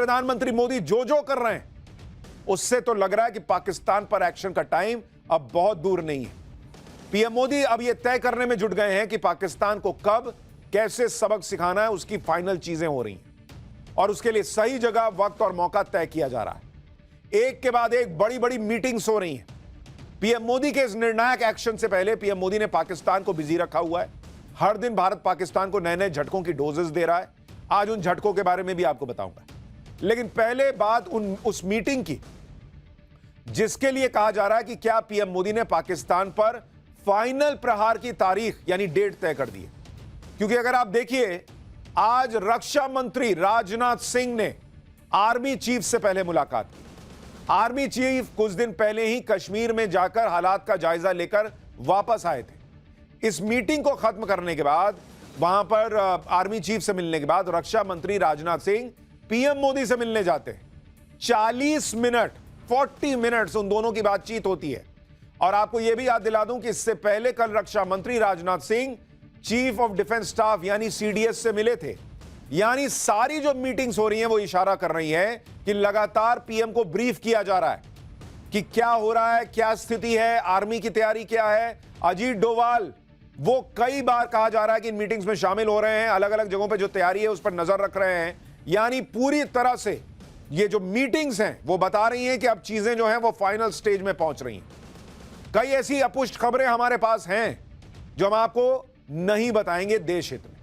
प्रधानमंत्री मोदी जो कर रहे हैं उससे तो लग रहा है कि पाकिस्तान पर एक्शन का टाइम अब बहुत दूर नहीं है। पीएम मोदी अब यह तय करने में जुट गए हैं कि पाकिस्तान को कब कैसे सबक सिखाना है, उसकी फाइनल चीजें हो रही हैं और उसके लिए सही जगह, वक्त और मौका तय किया जा रहा है। एक के बाद एक बड़ी बड़ी मीटिंग्स हो रही हैं। पीएम मोदी के इस निर्णायक एक्शन से पहले पीएम मोदी ने पाकिस्तान को बिजी रखा हुआ है। हर दिन भारत पाकिस्तान को नए नए झटकों की डोजेस दे रहा है। आज उन झटकों के बारे में भी आपको बताऊंगा, लेकिन पहले बात उस मीटिंग की जिसके लिए कहा जा रहा है कि क्या पीएम मोदी ने पाकिस्तान पर फाइनल प्रहार की तारीख यानी डेट तय कर दी है। क्योंकि अगर आप देखिए, आज रक्षा मंत्री राजनाथ सिंह ने आर्मी चीफ से पहले मुलाकात की। आर्मी चीफ कुछ दिन पहले ही कश्मीर में जाकर हालात का जायजा लेकर वापस आए थे। इस मीटिंग को खत्म करने के बाद, वहां पर आर्मी चीफ से मिलने के बाद रक्षा मंत्री राजनाथ सिंह पीएम मोदी से मिलने जाते हैं। 40 मिनट्स उन दोनों की बातचीत होती है। और आपको यह भी याद दिला दूं कि इससे पहले कल रक्षा मंत्री Rajnath Singh chief of defence staff यानी सीडीएस से मिले थे। यानी सारी जो मीटिंग्स हो रही हैं वो इशारा कर रही हैं कि लगातार पीएम को ब्रीफ किया जा रहा है कि क्या हो रहा है, क्या स्थिति है, आर्मी की तैयारी क्या है। अजीत डोभाल वो कई बार कहा जा रहा है कि इन मीटिंग्स में शामिल हो रहे हैं, अलग अलग जगहों पर जो तैयारी है उस पर नजर रख रहे हैं। यानी पूरी तरह से ये जो मीटिंग्स हैं वो बता रही हैं कि अब चीजें जो हैं वो फाइनल स्टेज में पहुंच रही हैं। कई ऐसी अपुष्ट खबरें हमारे पास हैं जो हम आपको नहीं बताएंगे देश हित में,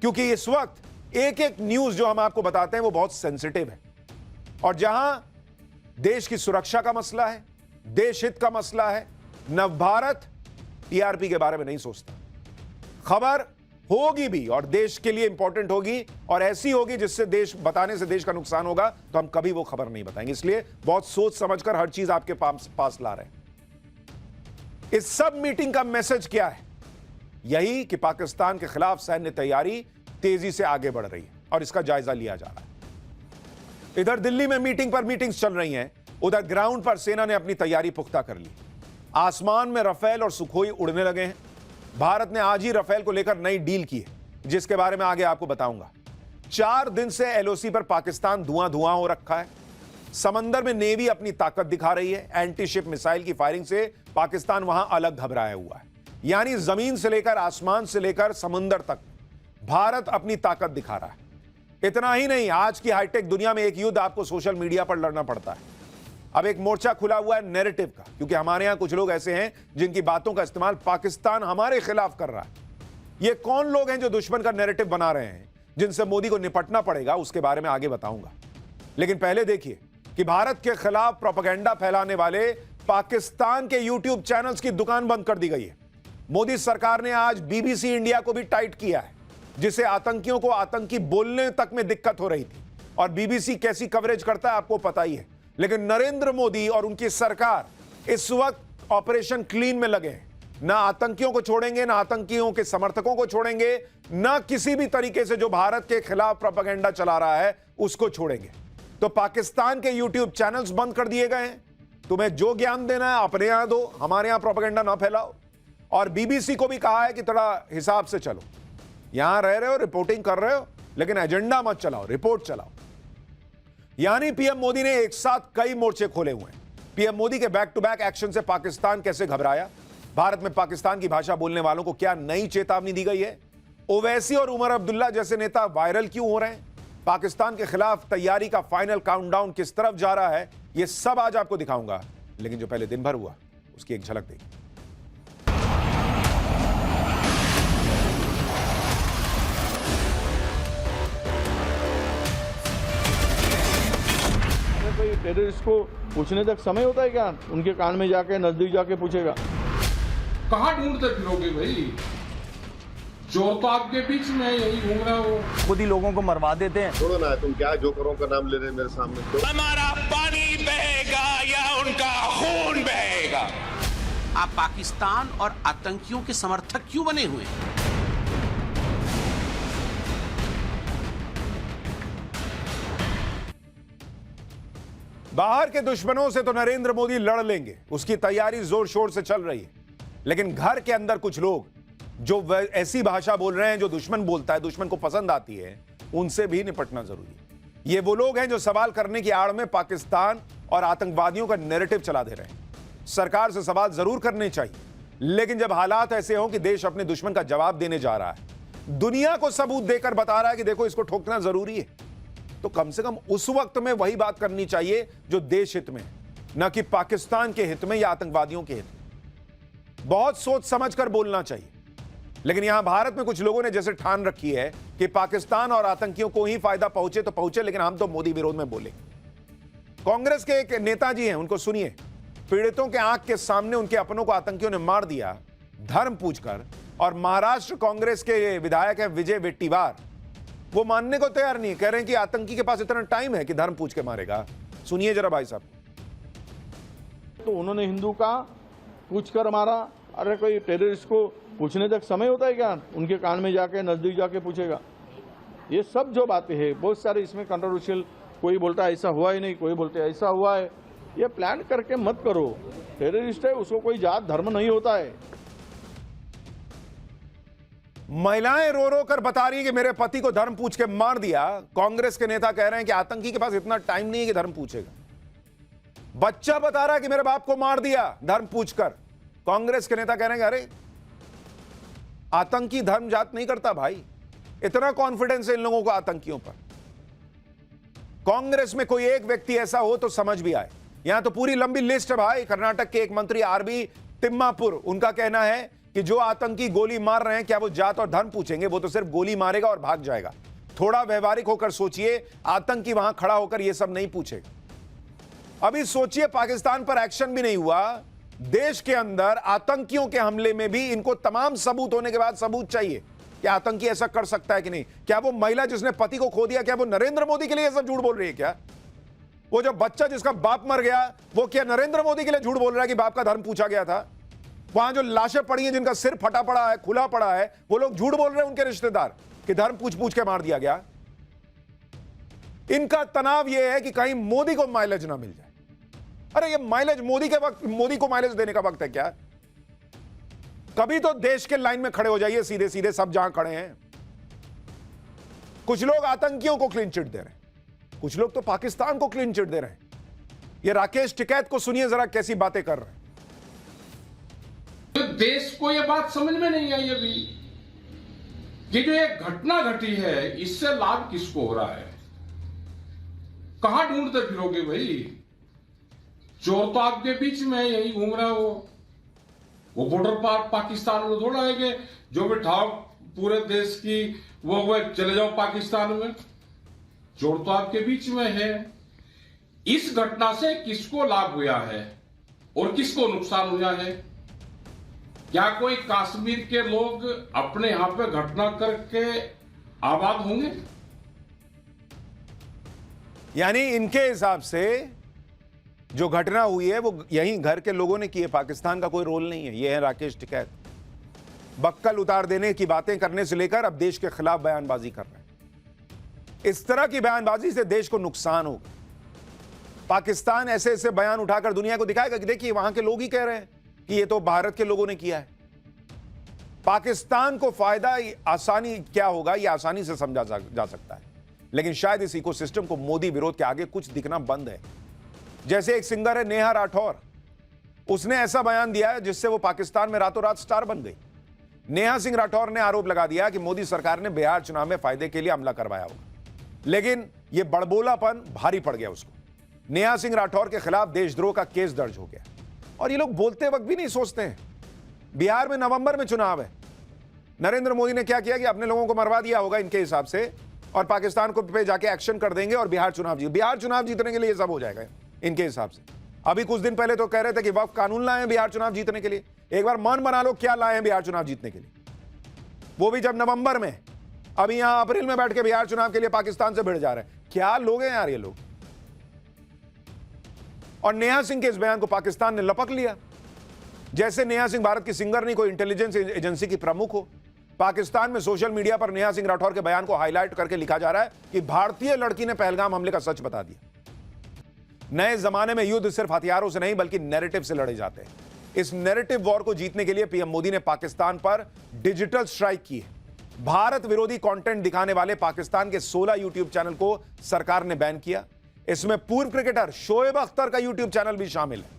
क्योंकि इस वक्त एक एक न्यूज जो हम आपको बताते हैं वो बहुत सेंसिटिव है। और जहां देश की सुरक्षा का मसला है, देश हित का मसला है, नवभारत टीआरपी के बारे में नहीं सोचता। खबर होगी भी और देश के लिए इंपॉर्टेंट होगी और ऐसी होगी जिससे देश बताने से देश का नुकसान होगा, तो हम कभी वो खबर नहीं बताएंगे। इसलिए बहुत सोच समझकर हर चीज आपके पास ला रहे हैं। इस सब मीटिंग का मैसेज क्या है? यही कि पाकिस्तान के खिलाफ सैन्य तैयारी तेजी से आगे बढ़ रही है और इसका जायजा लिया जा रहा है। इधर दिल्ली में मीटिंग पर मीटिंग्स चल रही हैं, उधर ग्राउंड पर सेना ने अपनी तैयारी पुख्ता कर ली। आसमान में रफेल और सुखोई उड़ने लगे हैं। भारत ने आज ही रफेल को लेकर नई डील की है, जिसके बारे में आगे आपको बताऊंगा। 4 दिन से एलओसी पर पाकिस्तान धुआं हो रखा है। समंदर में नेवी अपनी ताकत दिखा रही है। एंटी शिप मिसाइल की फायरिंग से पाकिस्तान वहां अलग घबराया हुआ है। यानी जमीन से लेकर आसमान से लेकर समुंदर तक भारत अपनी ताकत दिखा रहा है। इतना ही नहीं, आज की हाईटेक दुनिया में एक युद्ध आपको सोशल मीडिया पर लड़ना पड़ता है। अब एक मोर्चा खुला हुआ है नैरेटिव का, क्योंकि हमारे यहां कुछ लोग ऐसे हैं जिनकी बातों का इस्तेमाल पाकिस्तान हमारे खिलाफ कर रहा है। ये कौन लोग हैं जो दुश्मन का नैरेटिव बना रहे हैं, जिनसे मोदी को निपटना पड़ेगा, उसके बारे में आगे बताऊंगा। लेकिन पहले देखिए कि भारत के खिलाफ प्रोपेगेंडा फैलाने वाले पाकिस्तान के यूट्यूब चैनल्स की दुकान बंद कर दी गई है। मोदी सरकार ने आज बीबीसी इंडिया को भी टाइट किया है, जिसे आतंकियों को आतंकी बोलने तक में दिक्कत हो रही थी। और बीबीसी कैसी कवरेज करता है आपको पता ही है। लेकिन नरेंद्र मोदी और उनकी सरकार इस वक्त ऑपरेशन क्लीन में लगे हैं। ना आतंकियों को छोड़ेंगे, ना आतंकियों के समर्थकों को छोड़ेंगे, ना किसी भी तरीके से जो भारत के खिलाफ प्रोपेगेंडा चला रहा है उसको छोड़ेंगे। तो पाकिस्तान के यूट्यूब चैनल्स बंद कर दिए गए हैं। तुम्हें जो ज्ञान देना है अपने यहां दो, हमारे यहां प्रोपेगेंडा ना फैलाओ। और बीबीसी को भी कहा है कि थोड़ा हिसाब से चलो, यहां रह रहे हो, रिपोर्टिंग कर रहे हो, लेकिन एजेंडा मत चलाओ, रिपोर्ट चलाओ। यानी पीएम मोदी ने एक साथ कई मोर्चे खोले हुए हैं। पीएम मोदी के बैक टू बैक एक्शन से पाकिस्तान कैसे घबराया, भारत में पाकिस्तान की भाषा बोलने वालों को क्या नई चेतावनी दी गई है, ओवैसी और उमर अब्दुल्ला जैसे नेता वायरल क्यों हो रहे हैं, पाकिस्तान के खिलाफ तैयारी का फाइनल काउंटडाउन किस तरफ जा रहा है, यह सब आज आपको दिखाऊंगा। लेकिन जो पहले दिन भर हुआ उसकी एक झलक देखिए। टेररिस्ट को पूछने तक समय होता है क्या? उनके कान में जाके नजदीक जाके पूछेगा। कहाँ ढूंढते फिरोगे भाई? चोर तो आपके बीच में यही घूम रहा हो। खुद ही लोगों को मरवा देते हैं। छोड़ो ना, तुम क्या जोकरों का नाम ले रहे मेरे सामने? हमारा पानी बहेगा या उनका खून बहेगा। आप पाकिस्तान और आतंकियों के समर्थक क्यों बने हुए हैं? बाहर के दुश्मनों से तो नरेंद्र मोदी लड़ लेंगे, उसकी तैयारी जोर शोर से चल रही है। लेकिन घर के अंदर कुछ लोग जो ऐसी भाषा बोल रहे हैं जो दुश्मन बोलता है, दुश्मन को पसंद आती है, उनसे भी निपटना जरूरी है। ये वो लोग हैं जो सवाल करने की आड़ में पाकिस्तान और आतंकवादियों का नैरेटिव चला दे रहे हैं। सरकार से सवाल जरूर करने चाहिए, लेकिन जब हालात ऐसे हों कि देश अपने दुश्मन का जवाब देने जा रहा है, दुनिया को सबूत देकर बता रहा है कि देखो इसको ठोकना जरूरी है, तो कम से कम उस वक्त में वही बात करनी चाहिए जो देश हित में है, न कि पाकिस्तान के हित में या आतंकवादियों के हित में। बहुत सोच समझ कर बोलना चाहिए। लेकिन यहां भारत में कुछ लोगों ने जैसे ठान रखी है कि पाकिस्तान और आतंकियों को ही फायदा पहुंचे तो पहुंचे, लेकिन हम तो मोदी विरोध में बोले। कांग्रेस के एक नेताजी हैं, उनको सुनिए। पीड़ितों के आंख के सामने उनके अपनों को आतंकियों ने मार दिया धर्म पूछकर, और महाराष्ट्र कांग्रेस के विधायक हैं विजय वेट्टीवार, वो मानने को तैयार नहीं, कह रहे हैं कि आतंकी के पास इतना टाइम है कि धर्म पूछ के मारेगा। सुनिए जरा भाई साहब। तो उन्होंने हिंदू का पूछ कर मारा। अरे कोई टेररिस्ट को पूछने तक समय होता है क्या? उनके कान में जाके नजदीक जाके पूछेगा। ये सब जो बातें हैं बहुत सारे इसमें कंट्रोवर्शियल, कोई बोलता है ऐसा हुआ ही नहीं, कोई बोलते हैं ऐसा हुआ है। ये प्लान करके मत करो। टेररिस्ट है, उसको कोई जात धर्म नहीं होता है। महिलाएं रो रो कर बता रही है कि मेरे पति को धर्म पूछ के मार दिया। कांग्रेस के नेता कह रहे हैं कि आतंकी के पास इतना टाइम नहीं है कि धर्म पूछेगा। बच्चा बता रहा है कि मेरे बाप को मार दिया धर्म पूछकर। कांग्रेस के नेता कह रहे हैं कि अरे आतंकी धर्म जात नहीं करता भाई। इतना कॉन्फिडेंस है इन लोगों को आतंकियों पर। कांग्रेस में कोई एक व्यक्ति ऐसा हो तो समझ भी आए। यहां तो पूरी लंबी लिस्ट है भाई। कर्नाटक के एक मंत्री आरबी तिम्मापुर, उनका कहना है कि जो आतंकी गोली मार रहे हैं क्या वो जात और धर्म पूछेंगे? वो तो सिर्फ गोली मारेगा और भाग जाएगा। थोड़ा व्यवहारिक होकर सोचिए, आतंकी वहां खड़ा होकर यह सब नहीं पूछेगा। अभी सोचिए, पाकिस्तान पर एक्शन भी नहीं हुआ, देश के अंदर आतंकियों के हमले में भी इनको तमाम सबूत होने के बाद सबूत चाहिए कि आतंकी ऐसा कर सकता है कि नहीं। क्या वो महिला जिसने पति को खो दिया, क्या वो नरेंद्र मोदी के लिए ये सब झूठ बोल रही है? क्या वो जो बच्चा जिसका बाप मर गया, वो क्या नरेंद्र मोदी के लिए झूठ बोल रहा है कि बाप का धर्म पूछा गया था? वहां जो लाशें पड़ी हैं, जिनका सिर फटा पड़ा है, खुला पड़ा है, वो लोग झूठ बोल रहे हैं, उनके रिश्तेदार, कि धर्म पूछ पूछ के मार दिया गया। इनका तनाव यह है कि कहीं मोदी को माइलेज ना मिल जाए। अरे ये माइलेज मोदी के वक्त, मोदी को माइलेज देने का वक्त है क्या? कभी तो देश के लाइन में खड़े हो जाइए सीधे सीधे, सब जहां खड़े हैं। कुछ लोग आतंकियों को क्लीन चिट दे रहे हैं, कुछ लोग तो पाकिस्तान को क्लीन चिट दे रहे हैं। ये राकेश टिकैत को सुनिए जरा, कैसी बातें कर रहे हैं। तो देश को यह बात समझ में नहीं आई अभी कि जो एक घटना घटी है, इससे लाभ किसको हो रहा है? कहां ढूंढते फिरोगे भाई? चोर तो आपके बीच में यही घूम रहा है। वो बॉर्डर पार पाकिस्तान में थोड़ा है कि जो भी ठाव पूरे देश की वो चले जाओ पाकिस्तान में। चोर तो आपके बीच में है। इस घटना से किसको लाभ हुआ है और किसको नुकसान हुआ है? क्या कोई कश्मीर के लोग अपने यहां पे घटना करके आबाद होंगे? यानी इनके हिसाब से जो घटना हुई है वो यहीं घर के लोगों ने की है, पाकिस्तान का कोई रोल नहीं है। ये है राकेश टिकैत। बक्कल उतार देने की बातें करने से लेकर अब देश के खिलाफ बयानबाजी कर रहे हैं। इस तरह की बयानबाजी से देश को नुकसान होगा। पाकिस्तान ऐसे ऐसे बयान उठाकर दुनिया को दिखाएगा कि देखिए वहां के लोग ही कह रहे हैं कि ये तो भारत के लोगों ने किया है। पाकिस्तान को फायदा आसानी क्या होगा, यह आसानी से समझा जा सकता है, लेकिन शायद इस इकोसिस्टम को मोदी विरोध के आगे कुछ दिखना बंद है। जैसे एक सिंगर है नेहा राठौर, उसने ऐसा बयान दिया है जिससे वो पाकिस्तान में रातों रात स्टार बन गई। नेहा सिंह राठौर ने आरोप लगा दिया कि मोदी सरकार ने बिहार चुनाव में फायदे के लिए हमला करवाया होगा, लेकिन यह बड़बोलापन भारी पड़ गया उसको। नेहा सिंह राठौर के खिलाफ देशद्रोह का केस दर्ज हो गया। और ये लोग बोलते वक्त भी नहीं सोचते हैं। बिहार में नवंबर में चुनाव है, नरेंद्र मोदी ने क्या किया कि अपने लोगों को मरवा दिया होगा इनके हिसाब से, और पाकिस्तान को पे जाके एक्शन कर देंगे और बिहार चुनाव जीतने के लिए सब हो जाएगा इनके हिसाब से। अभी कुछ दिन पहले तो कह रहे थे कि वक्फ कानून लाए हैं बिहार चुनाव जीतने के लिए। एक बार मन बना लो क्या लाए हैं बिहार चुनाव जीतने के लिए, वो भी जब नवंबर में। अभी यहां अप्रैल में बैठ के बिहार चुनाव के लिए पाकिस्तान से भिड़ जा रहे हैं। क्या लोग हैं यार ये लोग। और नेहा सिंह के इस बयान को पाकिस्तान ने लपक लिया, जैसे नेहा सिंह भारत की सिंगर नहीं, कोई इंटेलिजेंस एजेंसी की प्रमुख हो। पाकिस्तान में सोशल मीडिया पर नेहा सिंह राठौर के बयान को हाईलाइट करके लिखा जा रहा है कि भारतीय लड़की ने पहलगाम हमले का सच बता दिया। नए जमाने में युद्ध सिर्फ हथियारों से नहीं बल्कि नैरेटिव से लड़े जाते हैं। इस नैरेटिव वॉर को जीतने के लिए पीएम मोदी ने पाकिस्तान पर डिजिटल स्ट्राइक की है। भारत विरोधी कंटेंट दिखाने वाले पाकिस्तान के 16 यूट्यूब चैनल को सरकार ने बैन किया। इसमें पूर्व क्रिकेटर शोएब अख्तर का यूट्यूब चैनल भी शामिल है।